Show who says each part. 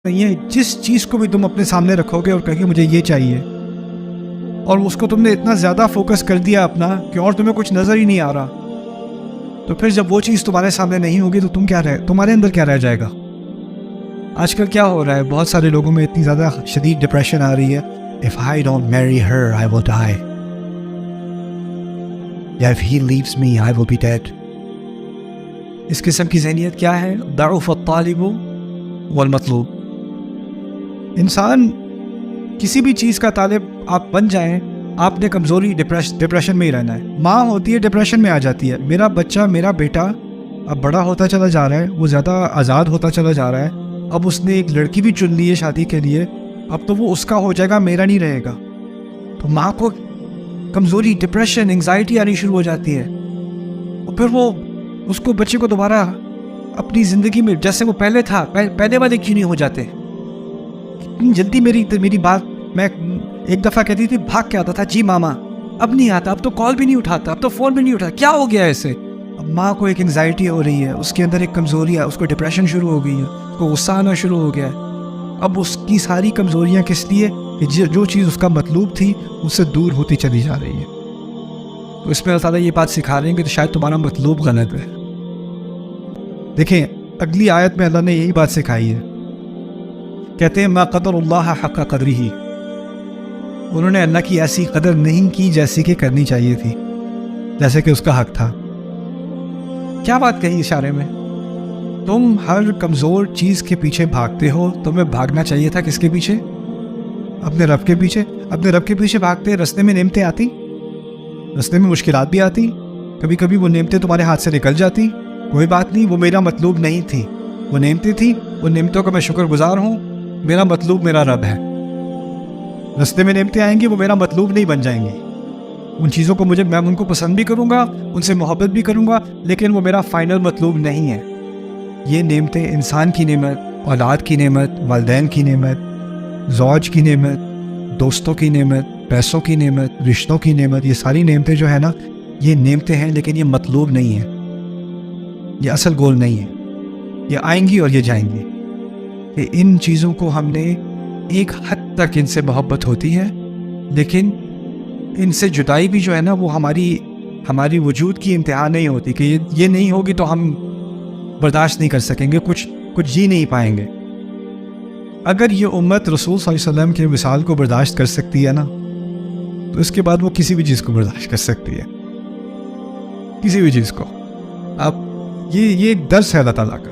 Speaker 1: یہ جس چیز کو بھی تم اپنے سامنے رکھو گے اور کہو گے مجھے یہ چاہیے، اور اس کو تم نے اتنا زیادہ فوکس کر دیا اپنا کہ اور تمہیں کچھ نظر ہی نہیں آ رہا، تو پھر جب وہ چیز تمہارے سامنے نہیں ہوگی تو تمہارے اندر کیا رہ جائے گا؟ آج کل کیا ہو رہا ہے، بہت سارے لوگوں میں اتنی زیادہ شدید ڈپریشن آ رہی ہے. If I don't marry her, I will die. یا if he leaves me, I will be dead. اس قسم کی ذہنیت کیا ہے؟ ضعف الطالب والمطلوب. انسان کسی بھی چیز کا طالب آپ بن جائیں، آپ نے کمزوری ڈپریشن میں ہی رہنا ہے. ماں ہوتی ہے ڈپریشن میں آ جاتی ہے، میرا بچہ میرا بیٹا اب بڑا ہوتا چلا جا رہا ہے، وہ زیادہ آزاد ہوتا چلا جا رہا ہے، اب اس نے ایک لڑکی بھی چن لی ہے شادی کے لیے، اب تو وہ اس کا ہو جائے گا، میرا نہیں رہے گا. تو ماں کو کمزوری، ڈپریشن، انگزائٹی آنی شروع ہو جاتی ہے، اور پھر وہ اس کو بچے کو دوبارہ اپنی زندگی میں جیسے وہ پہلے تھا، پہلے والے کیوں نہیں ہو جاتے؟ اتنی جلدی میری بات، میں ایک دفعہ کہتی تھی بھاگ کے آتا تھا جی ماما، اب نہیں آتا، اب تو کال بھی نہیں اٹھاتا، اب تو فون بھی نہیں اٹھاتا، کیا ہو گیا ایسے؟ اب ماں کو ایک انگزائٹی ہو رہی ہے، اس کے اندر ایک کمزوری ہے، اس کو ڈپریشن شروع ہو گئی ہے، اس کو غصہ آنا شروع ہو گیا ہے. اب اس کی ساری کمزوریاں کس لیے؟ کہ جو چیز اس کا مطلوب تھی اس سے دور ہوتی چلی جا رہی ہے. تو اس میں اللہ تعالیٰ یہ بات سکھا رہے ہیں کہ شاید تمہارا مطلوب غلط ہے. دیکھیں اگلی آیت میں اللہ نے یہی بات سکھائی ہے، کہتے ہیں ما قدر اللہ حق قدرہ، انہوں نے اللہ کی ایسی قدر نہیں کی جیسی کہ کرنی چاہیے تھی، جیسے کہ اس کا حق تھا. کیا بات کہی اشارے میں؟ تم ہر کمزور چیز کے پیچھے بھاگتے ہو، تمہیں بھاگنا چاہیے تھا کس کے پیچھے؟ اپنے رب کے پیچھے. اپنے رب کے پیچھے بھاگتے، رستے میں نعمتیں آتی، رستے میں مشکلات بھی آتی، کبھی کبھی وہ نعمتیں تمہارے ہاتھ سے نکل جاتی، کوئی بات نہیں، وہ میرا مطلوب نہیں تھی، وہ نعمتیں تھیں، ان نعمتوں کا میں شکر گزار ہوں، میرا مطلوب میرا رب ہے. رستے میں نعمتیں آئیں گی، وہ میرا مطلوب نہیں بن جائیں گی، ان چیزوں کو میں ان کو پسند بھی کروں گا، ان سے محبت بھی کروں گا، لیکن وہ میرا فائنل مطلوب نہیں ہے. یہ نعمتیں انسان کی نعمت، اولاد کی نعمت، والدین کی نعمت، زوج کی نعمت، دوستوں کی نعمت، پیسوں کی نعمت، رشتوں کی نعمت، یہ ساری نعمتیں جو ہے نا، یہ نعمتیں ہیں، لیکن یہ مطلوب نہیں ہیں، یہ اصل گول نہیں ہے. یہ آئیں گی اور یہ جائیں گی. کہ ان چیزوں کو ہم نے ایک حد تک ان سے محبت ہوتی ہے، لیکن ان سے جدائی بھی جو ہے نا وہ ہماری وجود کی انتہا نہیں ہوتی، کہ یہ نہیں ہوگی تو ہم برداشت نہیں کر سکیں گے، کچھ جی نہیں پائیں گے. اگر یہ امت رسول صلی اللہ علیہ وسلم کے وصال کو برداشت کر سکتی ہے نا، تو اس کے بعد وہ کسی بھی چیز کو برداشت کر سکتی ہے، کسی بھی چیز کو. اب یہ ایک درس ہے اللہ تعالیٰ کا.